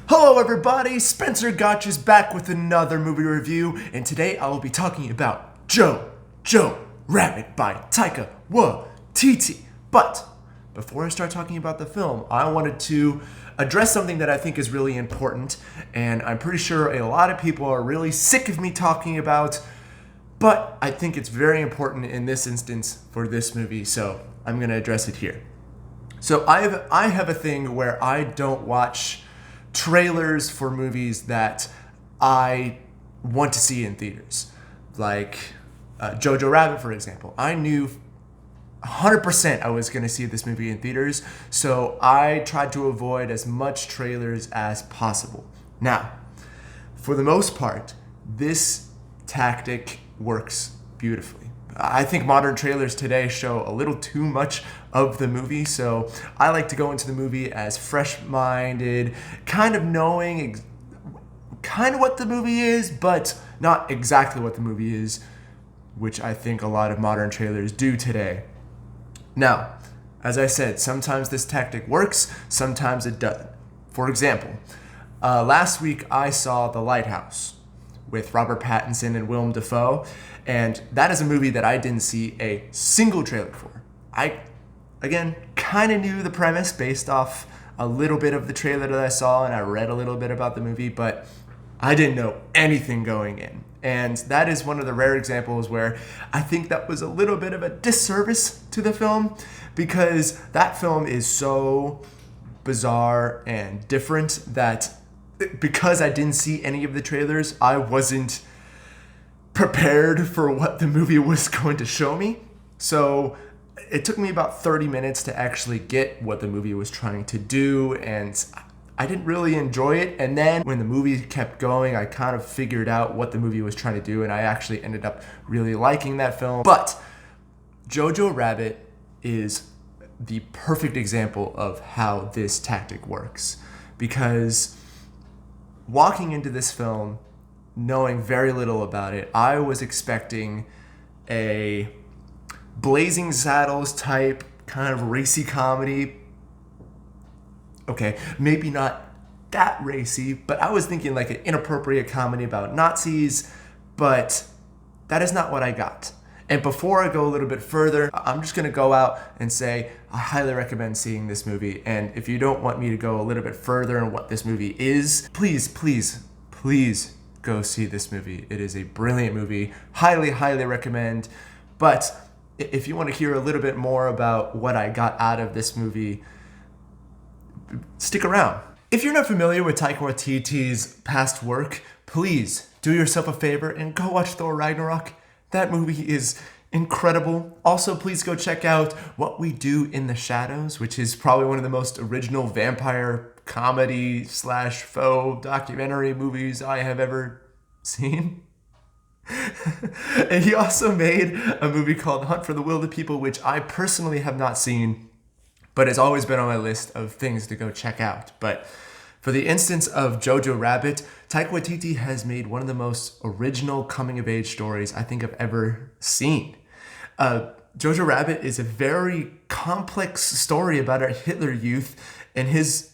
Hello everybody, Spencer Gotch is back with another movie review, and today I will be talking about JoJo Rabbit by Taika Waititi. But before I start talking about the film, I wanted to address something that I think is really important, and I'm pretty sure a lot of people are really sick of me talking about, but I think it's very important in this instance for this movie, so I'm going to address it here. So I have a thing where I don't watch trailers for movies that I want to see in theaters. Like JoJo Rabbit, for example. I knew 100% I was going to see this movie in theaters, so I tried to avoid as much trailers as possible. Now, for the most part, this tactic works beautifully. I think modern trailers today show a little too much of the movie, so I like to go into the movie as fresh-minded, kind of knowing kind of what the movie is, but not exactly what the movie is, which I think a lot of modern trailers do today. Now, as I said, sometimes this tactic works, sometimes it doesn't. For example, last week I saw The Lighthouse with Robert Pattinson and Willem Dafoe, and that is a movie that I didn't see a single trailer for. I, again, kind of knew the premise based off a little bit of the trailer that I saw, and I read a little bit about the movie, but I didn't know anything going in. And that is one of the rare examples where I think that was a little bit of a disservice to the film, because that film is so bizarre and different that because I didn't see any of the trailers, I wasn't prepared for what the movie was going to show me. So it took me about 30 minutes to actually get what the movie was trying to do, and I didn't really enjoy it. And then when the movie kept going, I kind of figured out what the movie was trying to do, and I actually ended up really liking that film. But JoJo Rabbit is the perfect example of how this tactic works, because walking into this film, knowing very little about it, I was expecting a Blazing Saddles type kind of racy comedy. Okay, maybe not that racy, but I was thinking like an inappropriate comedy about Nazis, but that is not what I got. And before I go a little bit further, I'm just gonna go out and say I highly recommend seeing this movie. And if you don't want me to go a little bit further in what this movie is, please go see this movie. It is a brilliant movie. Highly recommend. But if you want to hear a little bit more about what I got out of this movie, stick around. If you're not familiar with Taika Waititi's past work, please do yourself a favor and go watch Thor Ragnarok. That movie is incredible. Also, please go check out What We Do in the Shadows, which is probably one of the most original vampire comedy / faux documentary movies I have ever seen. And he also made a movie called Hunt for the Wilder People, which I personally have not seen, but has always been on my list of things to go check out. But for the instance of JoJo Rabbit, Taika Waititi has made one of the most original coming-of-age stories I think I've ever seen. JoJo Rabbit is a very complex story about a Hitler youth and his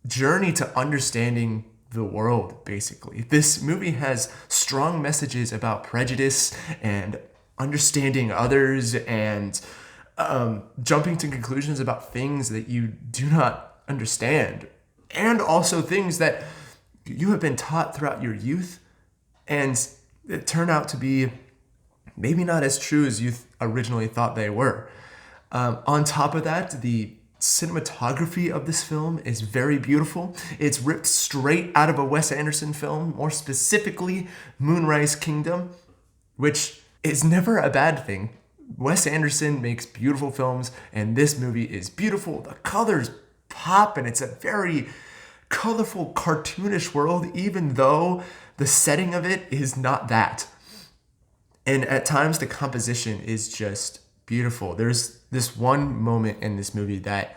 journey to understanding the world, basically. This movie has strong messages about prejudice and understanding others and jumping to conclusions about things that you do not understand, and also things that you have been taught throughout your youth and it turned out to be maybe not as true as you originally thought they were. On top of that, the cinematography of this film is very beautiful. It's ripped straight out of a Wes Anderson film, more specifically Moonrise Kingdom, which is never a bad thing. Wes Anderson makes beautiful films, and this movie is beautiful. The colors pop, and it's a very colorful, cartoonish world, even though the setting of it is not that. And at times, the composition is just beautiful. There's this one moment in this movie that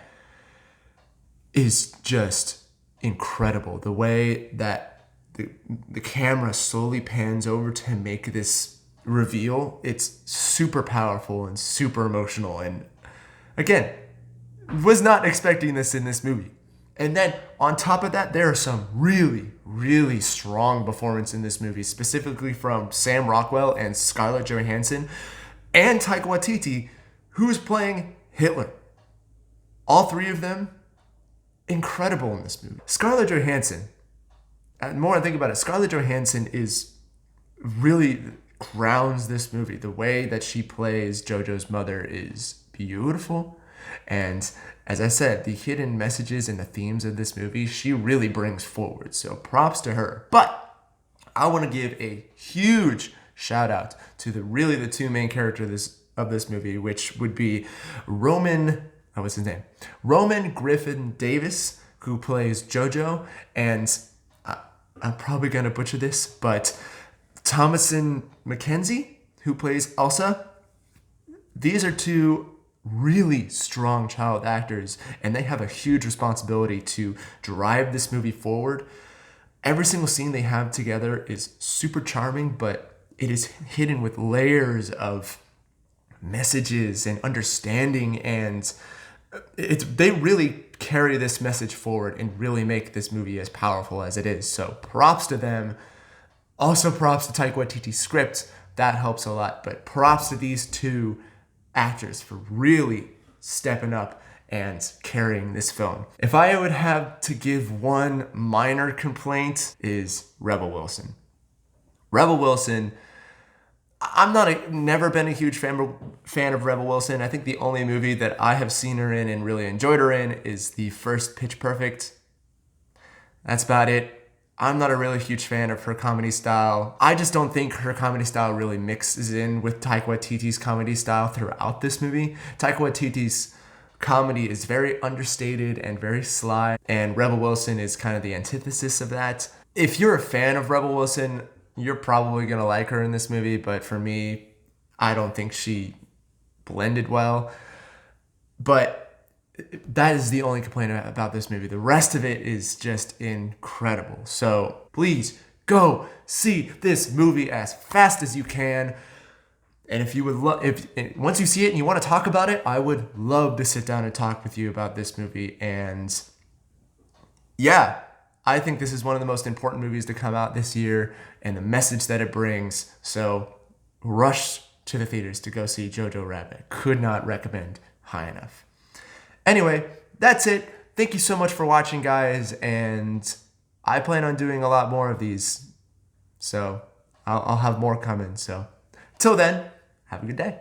is just incredible. The way that the camera slowly pans over to make this reveal, it's super powerful and super emotional. And again, was not expecting this in this movie. And then on top of that, there are some really, really strong performances in this movie, specifically from Sam Rockwell and Scarlett Johansson and Taika Waititi, who's playing Hitler. All three of them, incredible in this movie. Scarlett Johansson, the more I think about it, Scarlett Johansson is really grounds this movie. The way that she plays JoJo's mother is beautiful. And as I said, the hidden messages and the themes of this movie, she really brings forward. So props to her. But I want to give a huge shout out to the two main characters of this movie, which would be what's his name? Roman Griffin Davis, who plays JoJo, and I'm probably going to butcher this, but Thomasin McKenzie, who plays Elsa. These are two really strong child actors, and they have a huge responsibility to drive this movie forward. Every single scene they have together is super charming, but it is hidden with layers of messages and understanding, and they really carry this message forward and really make this movie as powerful as it is. So props to them. Also props to Taika Waititi's script. That helps a lot. But props to these two actors for really stepping up and carrying this film. If I would have to give one minor complaint, is Rebel Wilson. Rebel Wilson, never been a huge fan of Rebel Wilson. I think the only movie that I have seen her in and really enjoyed her in is the first Pitch Perfect. That's about it. I'm not a really huge fan of her comedy style. I just don't think her comedy style really mixes in with Taika Waititi's comedy style throughout this movie. Taika Waititi's comedy is very understated and very sly, and Rebel Wilson is kind of the antithesis of that. If you're a fan of Rebel Wilson, you're probably going to like her in this movie, but for me, I don't think she blended well. But that is the only complaint about this movie. The rest of it is just incredible. So please go see this movie as fast as you can. And if you would once you see it and you want to talk about it, I would love to sit down and talk with you about this movie. And yeah, I think this is one of the most important movies to come out this year, and the message that it brings. So rush to the theaters to go see JoJo Rabbit. Could not recommend high enough. Anyway, that's it. Thank you so much for watching, guys, and I plan on doing a lot more of these, so I'll have more coming. So till then, have a good day.